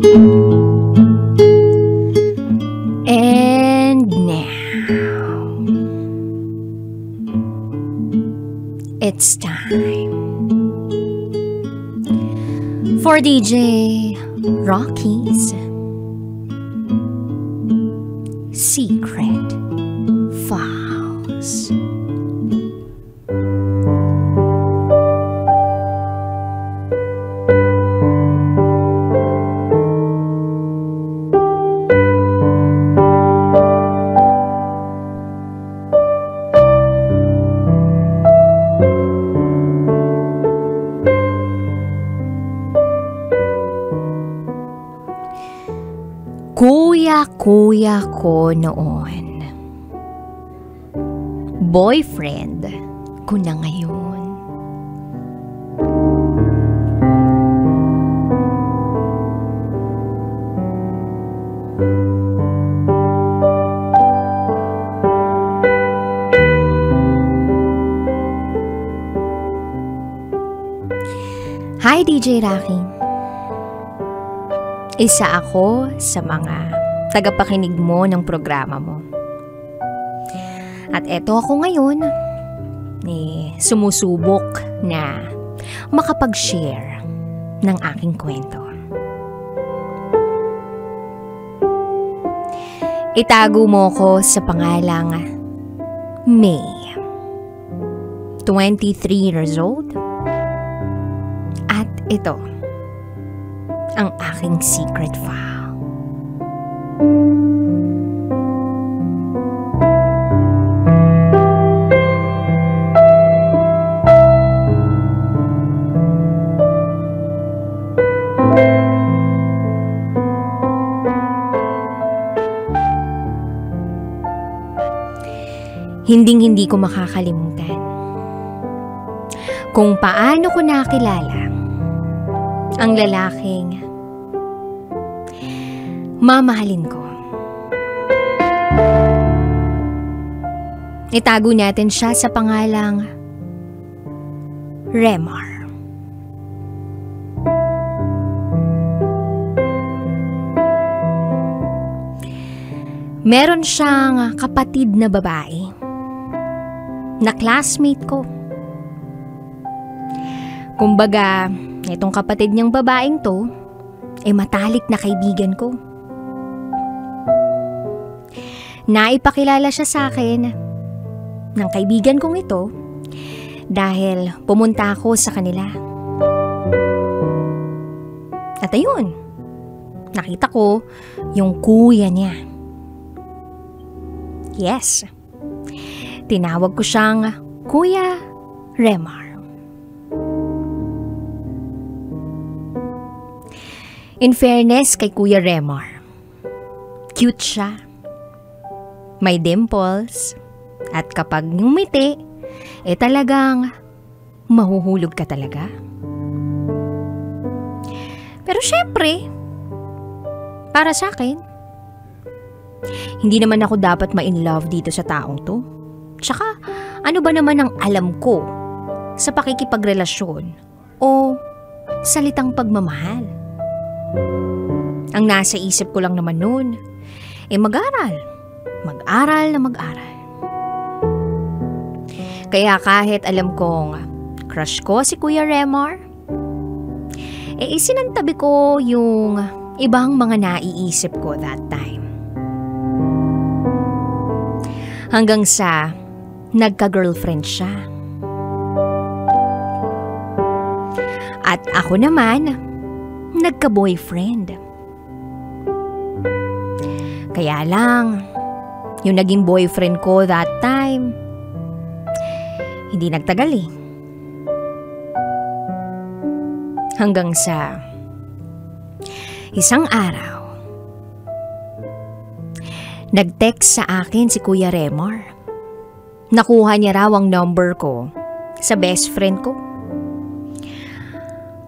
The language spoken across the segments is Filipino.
And now, it's time for DJ Rocky's Secret Files. Kuya ko noon. Boyfriend ko na ngayon. Hi DJ Rocky. Isa ako sa mga tagapakinig mo ng programa mo. At eto ako ngayon, sumusubok na makapag-share ng aking kwento. Itago mo ko sa pangalang May, 23 years old, at ito ang aking secret file. Hinding-hindi ko makakalimutan kung paano ko nakilala ang lalaking mamahalin ko. Itago natin siya sa pangalang Remar. Meron siyang kapatid na babae na classmate ko. Kumbaga, itong kapatid niyang babaeng to, matalik na kaibigan ko. Naipakilala siya sa akin ng kaibigan kong ito dahil pumunta ako sa kanila. At ayun, nakita ko yung kuya niya. Yes, tinawag ko siyang Kuya Remar. In fairness kay Kuya Remar, cute siya. May dimples. At kapag ngumiti, talagang mahuhulog ka talaga. Pero syempre, para sa akin, hindi naman ako dapat ma-in love dito sa taong to. Tsaka, ano ba naman ang alam ko sa pakikipagrelasyon o salitang pagmamahal? Ang nasa isip ko lang naman noon, mag-aral. Mag-aral na mag-aral. Kaya kahit alam kong crush ko si Kuya Remar, isinantabi ko yung ibang mga naiisip ko that time. Hanggang sa nagka-girlfriend siya. At ako naman, nagka-boyfriend. Kaya lang, yung naging boyfriend ko that time, hindi nagtagal eh. Hanggang sa isang araw, nag-text sa akin si Kuya Remar. Nakuha niya raw ang number ko sa best friend ko.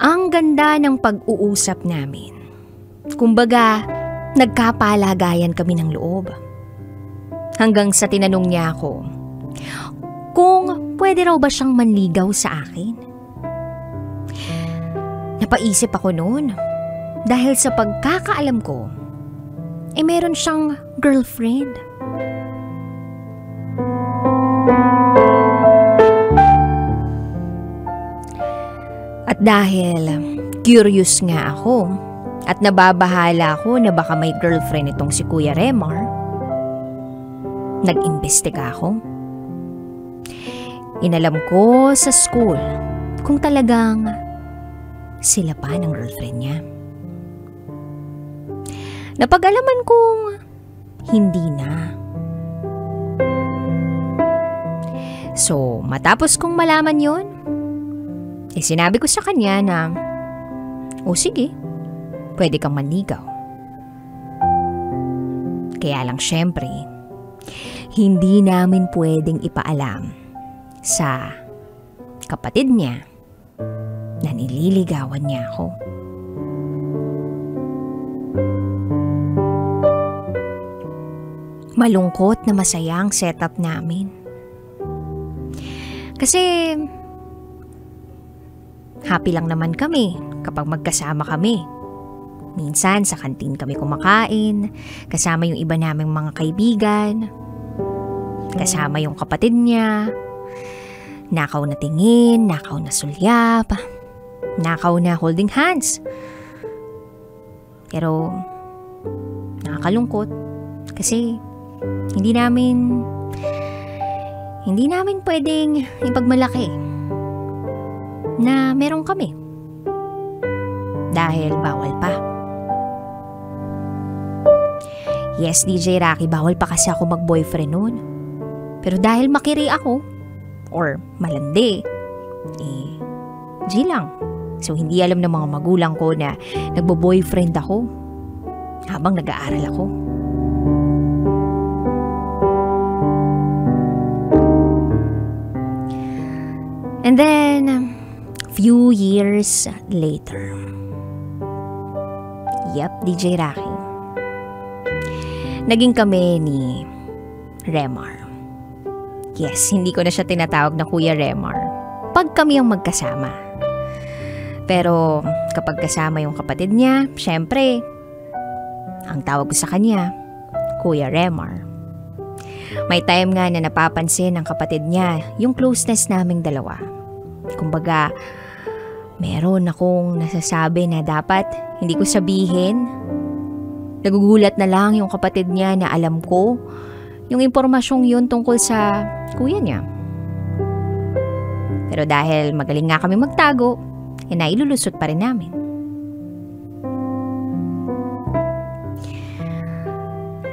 Ang ganda ng pag-uusap namin. Kumbaga, nagkapalagayan kami ng loob. Hanggang sa tinanong niya ako kung pwede raw ba siyang manligaw sa akin. Napaisip ako noon. Dahil sa pagkakaalam ko, meron siyang girlfriend. At dahil curious nga ako at nababahala ako na baka may girlfriend itong si Kuya Remar, nag-imbestiga ako. Inalam ko sa school kung talagang sila pa ng girlfriend niya. Napag-alaman kong hindi na. So, matapos kong malaman yon, sinabi ko sa kanya na, sige, pwede kang manligaw. Kaya lang syempre, hindi namin pwedeng ipaalam sa kapatid niya na nililigawan niya ako. Malungkot na masaya ang setup namin. Kasi happy lang naman kami kapag magkasama kami. Minsan sa kantin kami kumakain, kasama yung iba naming mga kaibigan, kasama yung kapatid niya, nakaw na tingin, nakaw na sulyap, nakaw na holding hands. Pero nakakalungkot kasi hindi namin pwedeng ipagmalaki na meron kami dahil bawal pa. Yes, DJ Rocky, bawal pa kasi ako mag-boyfriend noon. Pero dahil makiri ako or malandi, G lang. So hindi alam ng mga magulang ko na nagbo-boyfriend ako habang nag-aaral ako. And then, few years later. Yep, DJ Rocky. Naging kami ni Remar. Yes, hindi ko na siya tinatawag na Kuya Remar pag kami ang magkasama. Pero kapag kasama yung kapatid niya, syempre, ang tawag ko sa kanya, Kuya Remar. May time nga na napapansin ng kapatid niya yung closeness naming dalawa. Kumbaga, meron akong nasasabi na dapat hindi ko sabihin. Nagugulat na lang yung kapatid niya na alam ko yung impormasyong yun tungkol sa kuya niya. Pero dahil magaling nga kami magtago, nailulusot pa rin namin.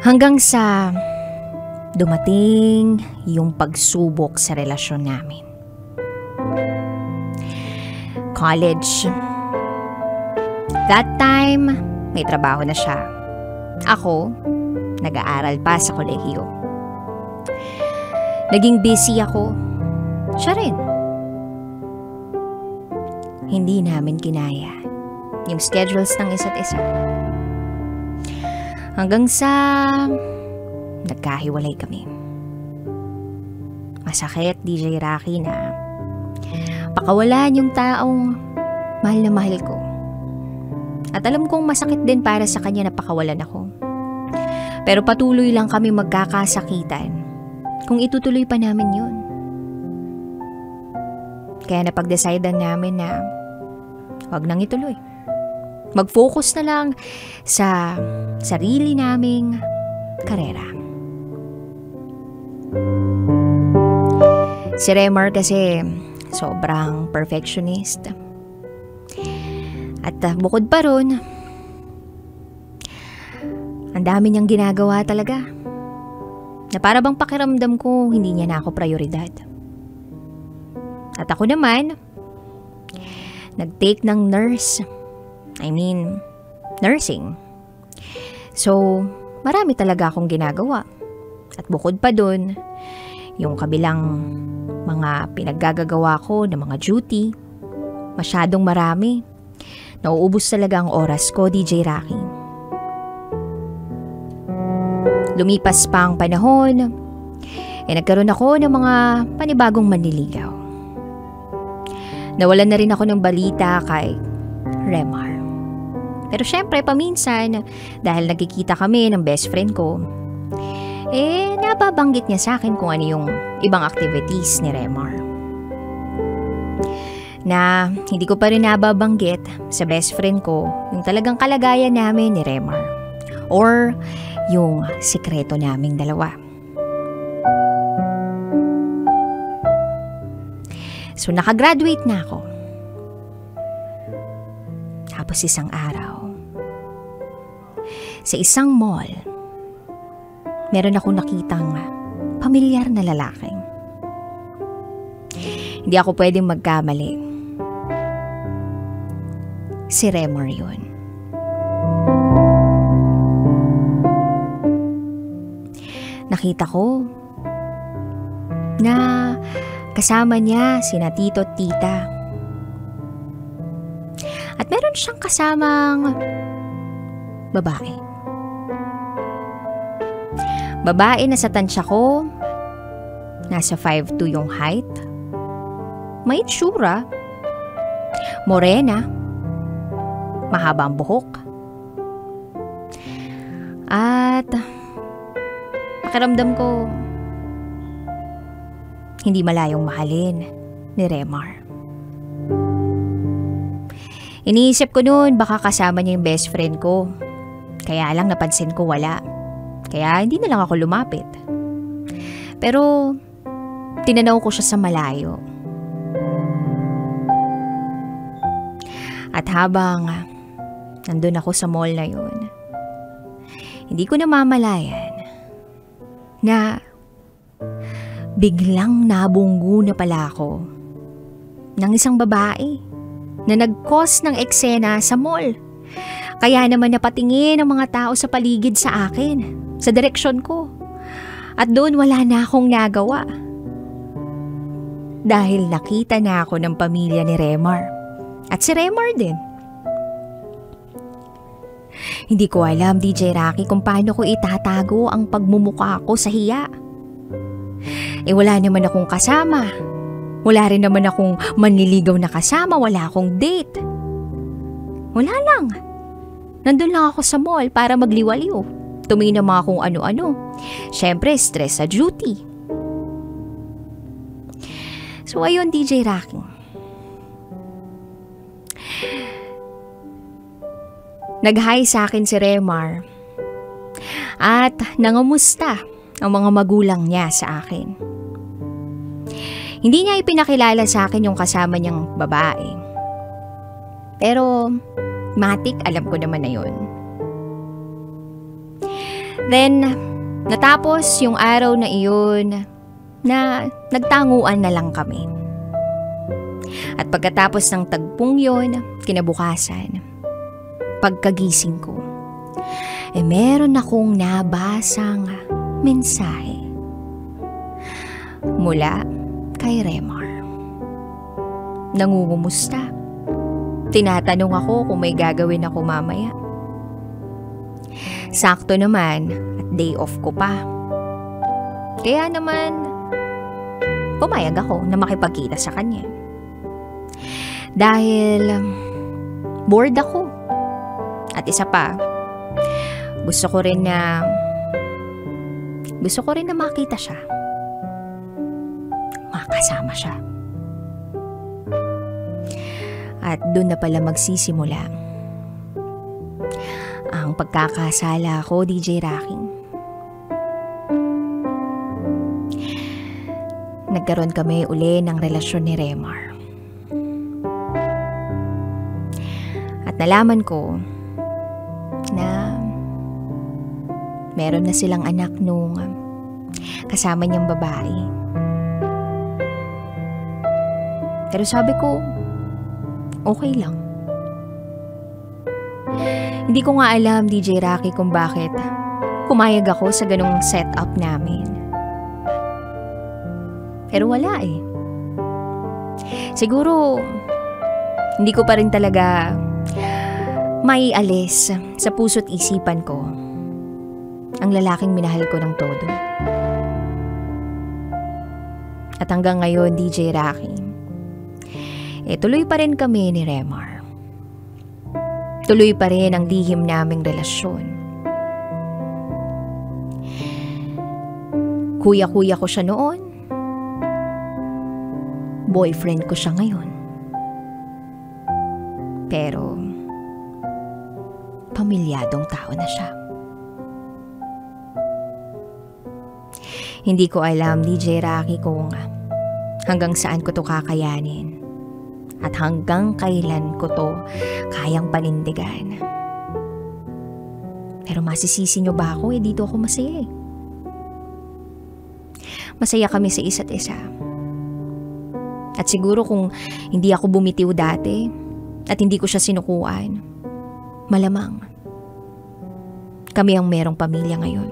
Hanggang sa dumating yung pagsubok sa relasyon namin. College. That time, may trabaho na siya. Ako, nag-aaral pa sa kolehiyo. Naging busy ako. Siya rin. Hindi namin kinaya yung schedules ng isa't isa. Hanggang sa nagkahiwalay kami. Masakit, DJ Rocky, na pakawalan yung taong mahal na mahal ko. At alam kong masakit din para sa kanya na pakawalan ako. Pero patuloy lang kami magkakasakitan kung itutuloy pa namin yun. Kaya napag-decidean namin na wag nang ituloy. Mag-focus na lang sa sarili naming karera. Si Remar kasi sobrang perfectionist. At bukod pa ron, ang dami niyang ginagawa talaga. Na para bang pakiramdam ko hindi niya na ako prioridad. At ako naman, nag-take ng nursing. So, marami talaga akong ginagawa. At bukod pa dun, yung kabilang mga pinaggagawa ko na mga duty, masyadong marami. Nauubos talaga ang oras ko, DJ Rocky. Lumipas pa ang panahon, nagkaroon ako ng mga panibagong manliligaw. Nawalan na rin ako ng balita kay Remar. Pero syempre, paminsan, dahil nagkikita kami ng best friend ko, nababanggit niya sa akin kung ano yung ibang activities ni Remar. Na hindi ko pa rin nababanggit sa best friend ko yung talagang kalagayan namin ni Remar. Or yung sikreto naming dalawa. So nakagraduate na ako. Tapos isang araw, sa isang mall, meron akong nakitang pamilyar na lalaking. Hindi ako pwedeng magkamali. Si Remar yun. Nakita ko na kasama niya sina tito at tita. At meron siyang kasamang babae. Babae na sa tansya ko, nasa 5'2" yung height. May itsura, morena, mahabang buhok. At pakiramdam ko, hindi malayong mahalin ni Remar. Iniisip ko noon baka kasama niya yung best friend ko. Kaya lang napansin ko wala. Kaya hindi na lang ako lumapit. Pero tinanaw ko siya sa malayo. At habang nandun ako sa mall na yun, hindi ko namamalayan na biglang nabunggo na pala ako ng isang babae na nag-cause ng eksena sa mall. Kaya naman napatingin ang mga tao sa paligid sa akin, sa direksyon ko. At doon wala na akong nagawa. Dahil nakita na ako ng pamilya ni Remar. At si Remar din. Hindi ko alam, DJ Rocky, kung paano ko itatago ang pagmumukha ko sa hiya. Wala naman akong kasama. Wala rin naman akong manliligaw na kasama. Wala akong date. Wala lang. Nandun lang ako sa mall para magliwaliw. Tumingin na mga kung ano-ano. Siyempre, stress sa duty. So, ayun, DJ Rocky. Nag-hi sa akin si Remar. At nangamusta ang mga magulang niya sa akin. Hindi niya ipinakilala sa akin yung kasama niyang babae. Pero, matik, alam ko naman na yun. Then, natapos yung araw na iyon na nagtanguan na lang kami. At pagkatapos ng tagpong yun, kinabukasan, pagkagising ko, meron akong nabasang mensahe mula kay Remar. Nangungumusta. Tinatanong ako kung may gagawin ako mamaya. Sakto naman at day off ko pa. Kaya naman, pumayag ako na makipagkita sa kanya. Dahil bored ako. At isa pa, gusto ko rin na makita siya. Makasama siya. At doon na pala magsisimula ang pagkakasala ko, DJ Rocky. Nagkaroon kami uli ng relasyon ni Remar. At nalaman ko na meron na silang anak nung kasama niyang babae. Pero sabi ko, okay lang. Hindi ko nga alam, DJ Rocky, kung bakit pumayag ako sa ganung setup namin. Pero wala eh. Siguro, hindi ko pa rin talaga maialis sa puso't isipan ko ang lalaking minahal ko ng todo. At hanggang ngayon, DJ Rocky, tuloy pa rin kami ni Remar. Tuloy pa rin ang lihim naming relasyon. Kuya-kuya ko siya noon. Boyfriend ko siya ngayon. Pero, pamilyadong tao na siya. Hindi ko alam, DJ Rocky, kung hanggang saan ko to kakayanin. At hanggang kailan ko to kayang panindigan. Pero masisisi nyo ba ako? Dito ako masaya eh. Masaya kami sa isa't isa. At siguro kung hindi ako bumitiw dati at hindi ko siya sinukuan, malamang kami ang merong pamilya ngayon.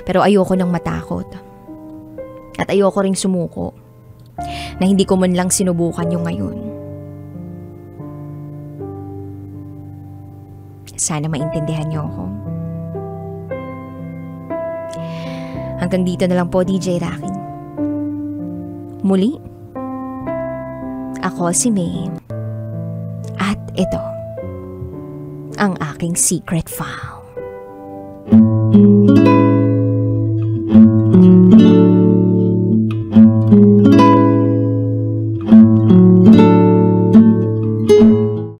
Pero ayoko nang matakot. At ayoko ring sumuko na hindi ko man lang sinubukan yung ngayon. Sana maintindihan niyo ako. Hanggang dito na lang po, DJ Rocky. Muli, ako si May. At ito, ang aking secret file.